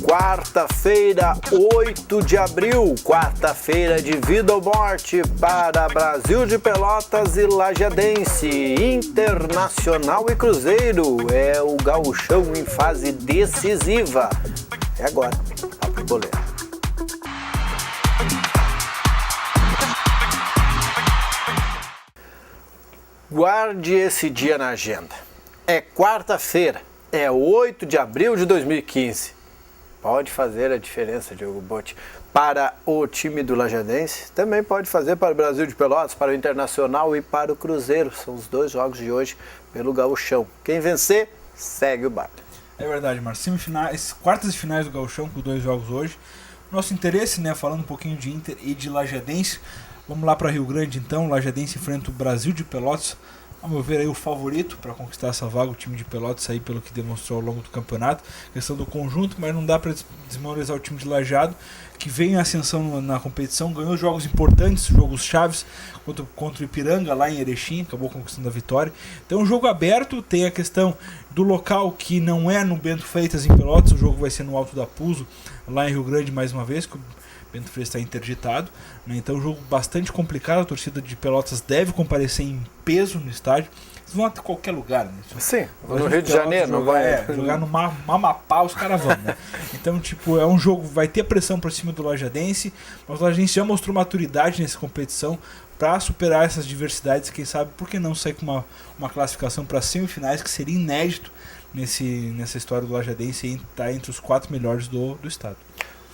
Quarta-feira, 8 de abril, quarta-feira de vida ou morte para Brasil de Pelotas e Lajadense, Internacional e Cruzeiro. É o gauchão em fase decisiva. É agora, abre o boleiro. Guarde esse dia na agenda. É quarta-feira, é 8 de abril de 2015. Pode fazer a diferença, Diogo Botti, para o time do Lajadense. Também pode fazer para o Brasil de Pelotas, para o Internacional e para o Cruzeiro. São os dois jogos de hoje pelo gauchão. Quem vencer, segue o baile. É verdade, Marcos. Semifinais, quartas e finais do gauchão com 2 jogos hoje. Nosso interesse, né, falando um pouquinho de Inter e de Lajadense. Vamos lá para Rio Grande, então. Lajadense enfrenta o Brasil de Pelotas. Ao meu ver, aí o favorito para conquistar essa vaga, o time de Pelotas, aí pelo que demonstrou ao longo do campeonato. Questão do conjunto, mas não dá para desmoronar o time de Lajeado, que vem em ascensão na competição, ganhou jogos importantes, jogos chaves contra o Ipiranga lá em Erechim, acabou conquistando a vitória. Então, um jogo aberto, tem a questão do local, que não é no Bento Freitas em Pelotas, o jogo vai ser no Alto da Puso, lá em Rio Grande mais uma vez, que o Bento Freitas está interditado, né? Então, um jogo bastante complicado. A torcida de Pelotas deve comparecer em peso no estádio. Eles vão até qualquer lugar, né? Sim, no Rio de Janeiro, não vai. Jogar no Amapá, os caras vão, né? Então, tipo, é um jogo, vai ter pressão para cima do Lajadense, mas o Lajadense já mostrou maturidade nessa competição para superar essas diversidades. Quem sabe, por que não sair com uma classificação para semifinais, que seria inédito nessa história do Lajadense, e estar entre os 4 melhores do estado.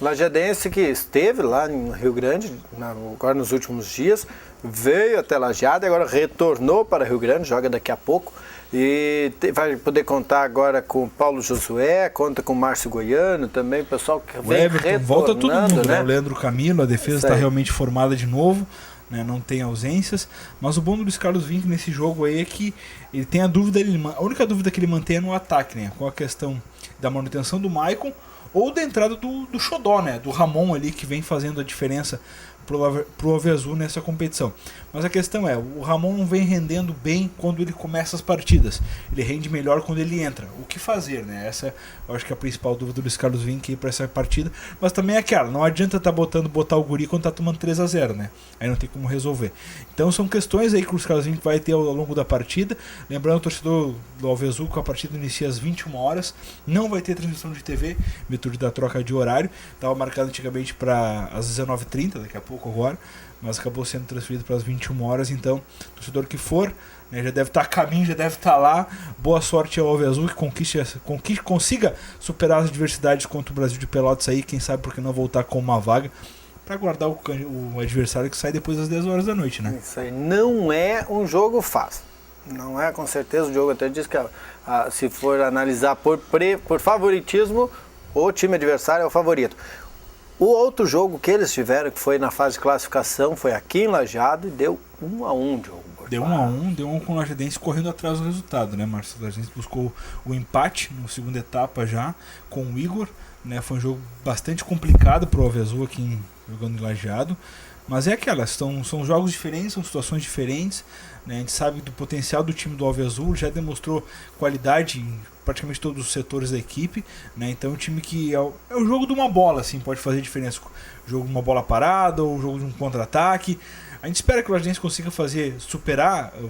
Lajadense que esteve lá em Rio Grande, agora nos últimos dias, veio até Lajeado e agora retornou para Rio Grande, joga daqui a pouco. E vai poder contar agora com o Paulo Josué, conta com o Márcio Goiano também, o pessoal que vem retornando, volta todo mundo, né? O Leandro Camilo, a defesa está realmente formada de novo, né? Não tem ausências, mas o bom do Luiz Carlos Vinck nesse jogo aí é que ele tem a única dúvida que ele mantém é no ataque, né? Com a questão da manutenção do Maicon, ou da entrada do Xodó, né? Do Ramon ali, que vem fazendo a diferença pro Ave Azul nessa competição. Mas a questão é, o Ramon não vem rendendo bem quando ele começa as partidas. Ele rende melhor quando ele entra. O que fazer, né? Essa eu acho que é a principal dúvida do Luiz Carlos Vinck para essa partida. Mas também é aquela, não adianta botar o guri quando tá tomando 3-0, né? Aí não tem como resolver. Então são questões aí que o Luiz Carlos Vinck vai ter ao longo da partida. Lembrando, o torcedor do Ave Azul, que a partida inicia às 21 horas. Não vai ter transmissão de TV, virtude da troca de horário. Estava marcado antigamente para as 19h30, daqui a pouco agora, mas acabou sendo transferido para as 21 horas, então, torcedor que for, né, já deve estar a caminho, já deve estar lá. Boa sorte ao Ave Azul, que consiga superar as adversidades contra o Brasil de Pelotas aí, quem sabe porque não voltar com uma vaga, para guardar o adversário que sai depois das 10 horas da noite, né? Isso aí não é um jogo fácil. Não é, com certeza, o jogo até diz que se for analisar por favoritismo, o time adversário é o favorito. O outro jogo que eles tiveram, que foi na fase de classificação, foi aqui em Lajeado e deu 1-1, Diogo. Deu 1-1 com o Lajadense correndo atrás do resultado, né, Márcio? O Lajadense buscou o empate na segunda etapa já com o Igor, né? Foi um jogo bastante complicado para o Ave Azul aqui jogando em Lajeado. Mas é aquela, são jogos diferentes, são situações diferentes, né? A gente sabe do potencial do time do Ave Azul, já demonstrou qualidade em praticamente todos os setores da equipe, né? Então é um time que é o jogo de uma bola, assim, pode fazer diferença. O jogo de uma bola parada ou o jogo de um contra-ataque. A gente espera que o Lajadense consiga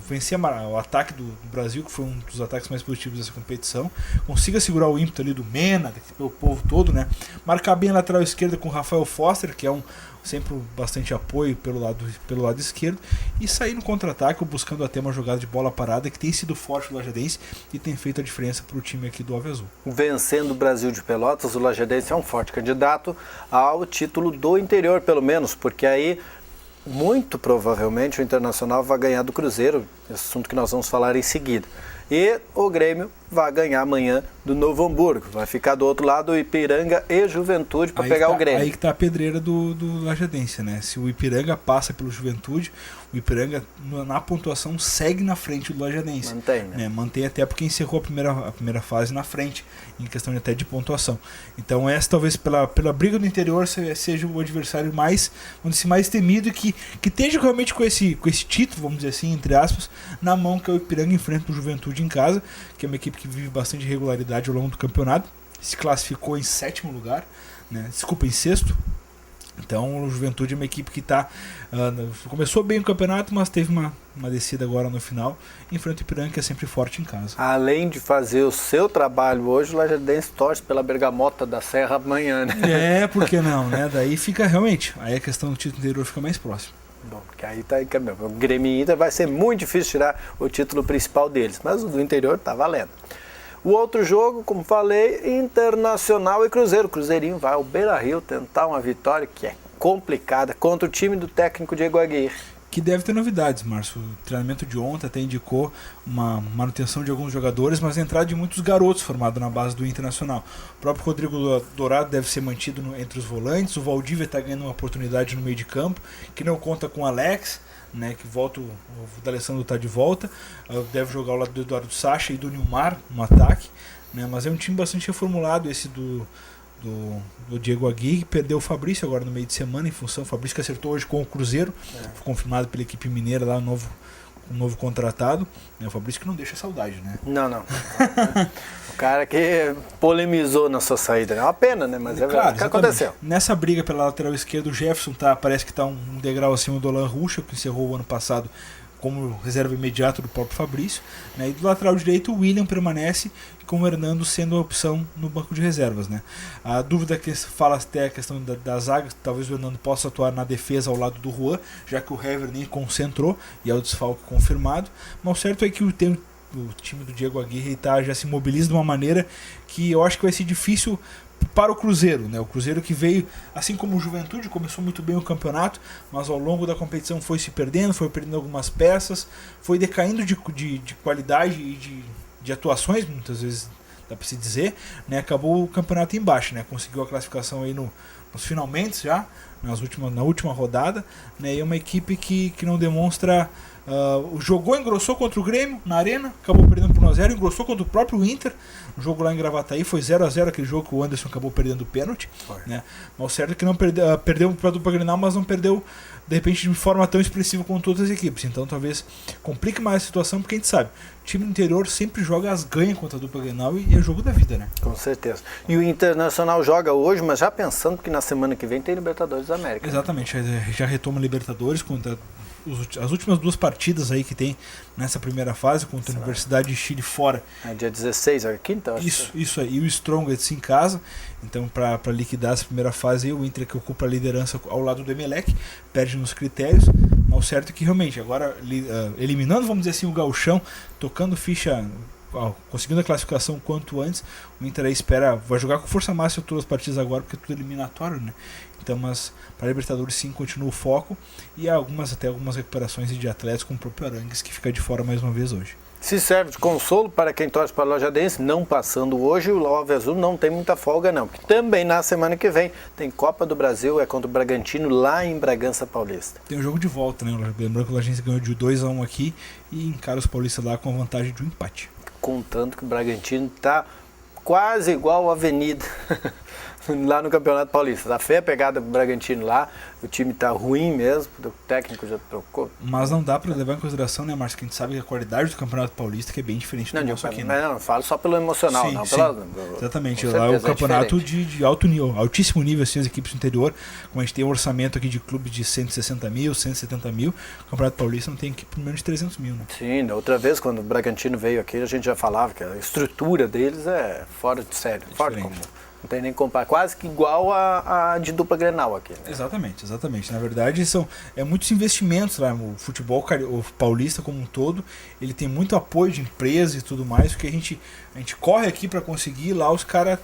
vencer o ataque do Brasil, que foi um dos ataques mais positivos dessa competição. Consiga segurar o ímpeto ali do Mena, do povo todo, né? Marcar bem a lateral esquerda com o Rafael Foster, que é sempre bastante apoio pelo lado esquerdo, e sair no contra-ataque buscando até uma jogada de bola parada que tem sido forte o Lajadense e tem feito a diferença para o time aqui do Ave Azul. Vencendo o Brasil de Pelotas, o Lajadense é um forte candidato ao título do interior, pelo menos, porque aí muito provavelmente o Internacional vai ganhar do Cruzeiro, assunto que nós vamos falar em seguida. E o Grêmio vai ganhar amanhã do Novo Hamburgo. Vai ficar do outro lado o Ipiranga e Juventude para pegar o Grêmio. Aí que tá a pedreira do Lajadense, né? Se o Ipiranga passa pelo Juventude, o Ipiranga na pontuação segue na frente do Lajadense. Mantém, né? Mantém até porque encerrou a primeira fase na frente, em questão até de pontuação. Então essa talvez pela briga do interior seja o adversário mais temido e que esteja realmente com esse título, vamos dizer assim, entre aspas, na mão, que é o Ipiranga enfrenta o Juventude em casa, que é uma equipe que vive bastante irregularidade ao longo do campeonato. se classificou em 7º lugar, né? Desculpa, em 6º. Então o Juventude é uma equipe que começou bem o campeonato, mas teve uma descida agora no final. Enfrenta o Ipiranga, que é sempre forte em casa. Além de fazer o seu trabalho hoje, o Lajadense torce pela Bergamota da Serra amanhã, né? Por que não, né? Daí fica realmente, aí a questão do título interior fica mais próximo. Bom, porque aí tá aí caminho. O Grêmio e Inter vai ser muito difícil tirar o título principal deles, mas o do interior tá valendo. O outro jogo, como falei, Internacional e Cruzeiro. O Cruzeirinho vai ao Beira-Rio tentar uma vitória que é complicada contra o time do técnico Diego Aguirre. Que deve ter novidades, Márcio. O treinamento de ontem até indicou uma manutenção de alguns jogadores, mas a entrada de muitos garotos formados na base do Internacional. O próprio Rodrigo Dourado deve ser mantido entre os volantes. O Valdívia está ganhando uma oportunidade no meio de campo, que não conta com o Alex, né, que volta, o D'Alessandro está de volta. Deve jogar ao lado do Eduardo Sacha e do Nilmar no ataque, né, mas é um time bastante reformulado esse do Diego Aguirre. Perdeu o Fabrício agora no meio de semana, em função, o Fabrício que acertou hoje com o Cruzeiro, foi confirmado pela equipe mineira lá, um novo contratado, né, o Fabrício que não deixa saudade, né? Não. O cara que polemizou na sua saída, é uma pena, né? Mas claro, o que aconteceu. Nessa briga pela lateral esquerda, o Jefferson parece que está um degrau acima do Alan Ruschel, que encerrou o ano passado como reserva imediata do próprio Fabrício, né? E do lateral direito, o William permanece, com o Hernando sendo a opção no banco de reservas, né? A dúvida que fala até a questão da zaga, talvez o Hernando possa atuar na defesa ao lado do Juan, já que o Hever nem concentrou e é o desfalque confirmado, mas o certo é que o time do Diego Aguirre já se mobiliza de uma maneira que eu acho que vai ser difícil para o Cruzeiro, né? O Cruzeiro que veio, assim como o Juventude, começou muito bem o campeonato, mas ao longo da competição foi se perdendo, foi perdendo algumas peças, foi decaindo de qualidade e de atuações, muitas vezes dá para se dizer, né? Acabou o campeonato embaixo, né? Conseguiu a classificação aí nos finalmente já, na última rodada, né? E é uma equipe que não demonstra. Jogou, engrossou contra o Grêmio na Arena, acabou perdendo por 1-0, engrossou contra o próprio Inter, o jogo lá em Gravataí foi 0-0, aquele jogo que o Anderson acabou perdendo o pênalti, né? Mas o certo é que não perdeu para a dupla Grenal, mas não perdeu de repente de forma tão expressiva quanto outras equipes, então talvez complique mais a situação, porque a gente sabe, o time do interior sempre joga as ganhas contra a dupla Grenal e é jogo da vida, né? Com certeza. E o Internacional joga hoje, mas já pensando que na semana que vem tem Libertadores da América. Exatamente, já retoma Libertadores contra as últimas 2 partidas aí que tem nessa primeira fase, contra a Universidade de Chile fora. Dia 16, é quinta? Isso aí, e o Strongest em casa. Então, para liquidar essa primeira fase, aí, o Inter que ocupa a liderança ao lado do Emelec, perde nos critérios. Mas o certo é que realmente, agora eliminando, vamos dizer assim, o gauchão, tocando ficha, conseguindo a classificação quanto antes, o Inter aí vai jogar com força máxima todas as partidas agora, porque é tudo eliminatório, né? Então, mas para a Libertadores sim continua o foco e há algumas recuperações de atletas, como o próprio Arangues, que fica de fora mais uma vez hoje. Se serve de consolo para quem torce para a Lajadense, não passando hoje, o Love Azul não tem muita folga não, porque também na semana que vem tem Copa do Brasil, é contra o Bragantino lá em Bragança Paulista. Tem um jogo de volta, né? Lembrando que o Lajadense ganhou de 2-1 aqui e encara os paulistas lá com a vantagem de um empate. Contando que o Bragantino está quase igual a Avenida lá no Campeonato Paulista. Tá feia a pegada do Bragantino lá, o time tá ruim mesmo, o técnico já trocou. Mas não dá para levar em consideração, né, Márcio, que a gente sabe que a qualidade do Campeonato Paulista que é bem diferente do nosso aqui, né? Não, falo só pelo emocional, sim, não sim. Exatamente, lá é o campeonato de alto nível, altíssimo nível, assim, as equipes do interior, como a gente tem um orçamento aqui de clube de 160 mil, 170 mil, o Campeonato Paulista não tem equipe por menos de 300 mil, né? Sim, da outra vez, quando o Bragantino veio aqui, a gente já falava que a estrutura deles é fora de sério, fora de comum. Não tem nem comparar, quase que igual a de dupla Grenal aqui. Né? Exatamente. Na verdade, é muitos investimentos lá. O futebol o paulista como um todo, ele tem muito apoio de empresas e tudo mais, porque a gente corre aqui para conseguir, lá os caras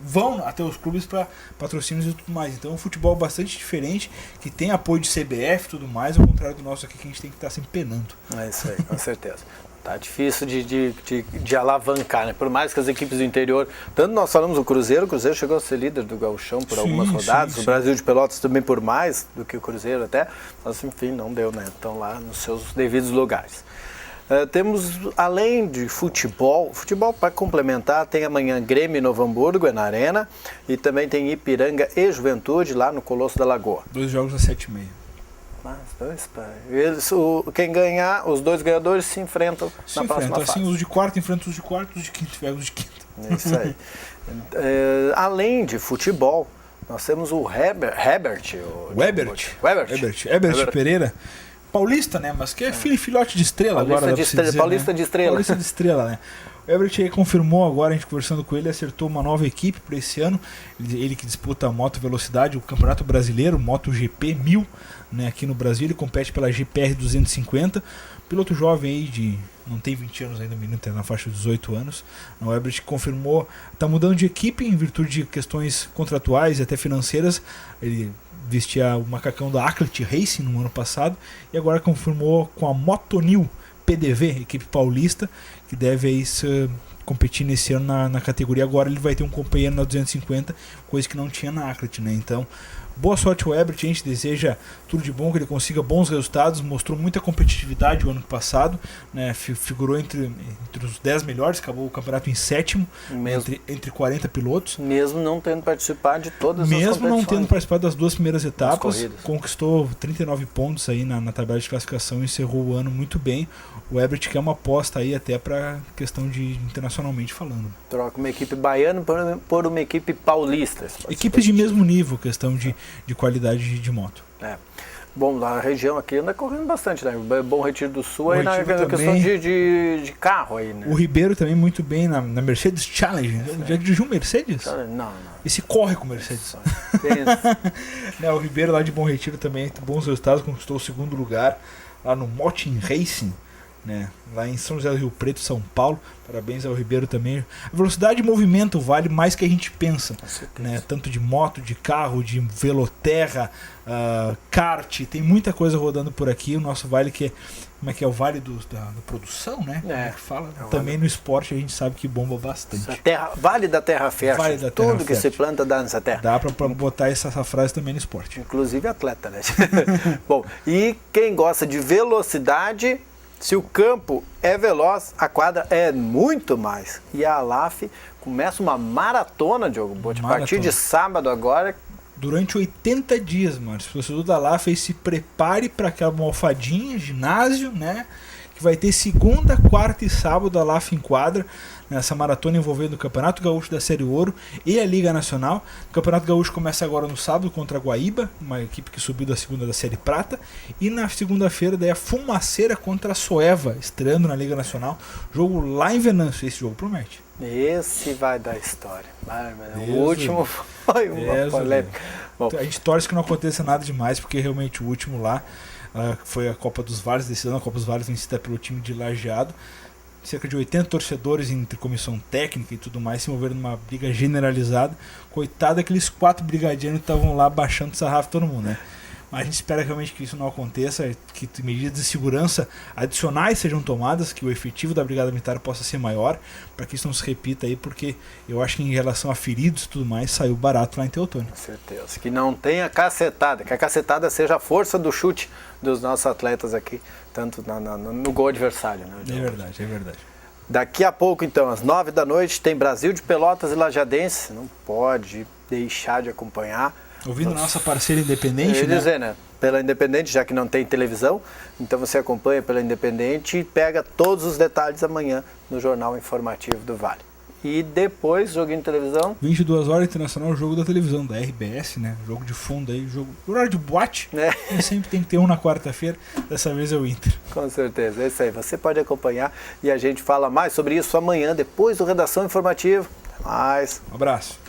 vão até os clubes para patrocínios e tudo mais. Então é um futebol bastante diferente, que tem apoio de CBF e tudo mais, ao contrário do nosso aqui, que a gente tem que estar sempre penando. É isso aí, com certeza. Tá difícil de alavancar, né? Por mais que as equipes do interior, tanto nós falamos do Cruzeiro, o Cruzeiro chegou a ser líder do Gauchão por algumas rodadas, o Brasil de Pelotas também por mais do que o Cruzeiro até, mas enfim, não deu, né? Estão lá nos seus devidos lugares. Temos, além de futebol para complementar, tem amanhã Grêmio e Novo Hamburgo, é na Arena, e também tem Ipiranga e Juventude lá no Colosso da Lagoa. 2 jogos às 7h30. Mas Quem ganhar, os dois ganhadores se enfrentam na próxima fase. Assim, os de quarto enfrentam os de quarto, os de quinto pegam os de quinto. É isso aí. Além de futebol, nós temos o Herbert Pereira. Paulista, né? Mas que é filhote de estrela Paulista agora. Paulista de estrela. Paulista de estrela, né? O Herbert aí confirmou agora, a gente conversando com ele, acertou uma nova equipe para esse ano. Ele que disputa a moto velocidade, o Campeonato Brasileiro, MotoGP 1000, né, aqui no Brasil. Ele compete pela GPR 250. Piloto jovem aí não tem 20 anos ainda, o menino está na faixa de 18 anos. O Herbert confirmou, está mudando de equipe em virtude de questões contratuais e até financeiras. Ele vestia o macacão da Aclet Racing no ano passado e agora confirmou com a Motonil PDV, equipe paulista, que deve aí competir nesse ano na categoria. Agora ele vai ter um companheiro na 250, coisa que não tinha na Aclet, né? Então, boa sorte ao Herbert, a gente deseja tudo de bom, que ele consiga bons resultados, mostrou muita competitividade o ano passado, né? Figurou entre os 10 melhores, acabou o campeonato em sétimo, entre 40 pilotos. Mesmo não tendo participado de todas as competições. Mesmo não tendo participado das duas primeiras etapas, conquistou 39 pontos aí na tabela de classificação e encerrou o ano muito bem. O Herbert que é uma aposta aí até para questão de internacionalmente falando. Troca uma equipe baiana por uma equipe paulista. Equipes de mesmo nível, questão de qualidade de moto. Bom, na região aqui anda correndo bastante, né? Bom Retiro do Sul aí na questão de carro aí, né? O Ribeiro também muito bem na Mercedes Challenge. Já dirigiu Mercedes? Não. Esse corre com Mercedes. O Ribeiro lá de Bom Retiro também, bons resultados, conquistou o segundo lugar lá no Motin Racing, né? Lá em São José do Rio Preto, São Paulo. Parabéns ao Ribeiro também. A velocidade de movimento vale mais que a gente pensa, né? Tanto de moto, de carro, de veloterra, kart, tem muita coisa rodando por aqui. O nosso vale que é o vale da produção, né? Como é que fala? Também no esporte a gente sabe que bomba bastante. Vale da terra fértil. Tudo que se planta dá nessa terra. Dá para botar essa frase também no esporte. Inclusive atleta, né? Bom, e quem gosta de velocidade, se o campo é veloz, a quadra é muito mais. E a ALAF começa uma maratona, Diogo Botti, a partir de sábado agora. Durante 80 dias, Márcio. O torcedor da ALAF se prepare para aquela almofadinha, ginásio, né? Que vai ter segunda, quarta e sábado a ALAF em quadra, nessa maratona envolvendo o Campeonato Gaúcho da Série Ouro e a Liga Nacional. O Campeonato Gaúcho começa agora no sábado contra a Guaíba, uma equipe que subiu da segunda da Série Prata. E na segunda-feira daí a Fumaceira contra a Soeva, estreando na Liga Nacional. Jogo lá em Venâncio, esse jogo promete. Esse vai dar história. O último foi uma polêmica. Bom, a gente torce que não aconteça nada demais, porque realmente o último lá foi a Copa dos Vales desse ano. A Copa dos Vales vencida pelo time de Lajeado. Cerca de 80 torcedores entre comissão técnica e tudo mais se envolveram numa briga generalizada. Coitado daqueles 4 brigadianos que estavam lá baixando o sarrafo todo mundo, né? Mas a gente espera realmente que isso não aconteça, que medidas de segurança adicionais sejam tomadas, que o efetivo da Brigada Militar possa ser maior, para que isso não se repita aí, porque eu acho que em relação a feridos e tudo mais, saiu barato lá em Teotônio. Com certeza. Que não tenha cacetada, que a cacetada seja a força do chute dos nossos atletas aqui, tanto no gol adversário. Né, é verdade. Daqui a pouco, então, às 9 da noite, tem Brasil de Pelotas e Lajadense. Não pode deixar de acompanhar. Ouvindo nossa parceira Independente, né? Dizer, né? Pela Independente, já que não tem televisão, então você acompanha pela Independente e pega todos os detalhes amanhã no Jornal Informativo do Vale. E depois, joguinho de televisão. 22 horas Internacional, jogo da televisão, da RBS, né? Jogo de fundo aí, horário de boate. E sempre tem que ter um na quarta-feira, dessa vez é o Inter. Com certeza, é isso aí. Você pode acompanhar e a gente fala mais sobre isso amanhã, depois do Redação Informativa. Até mais. Um abraço.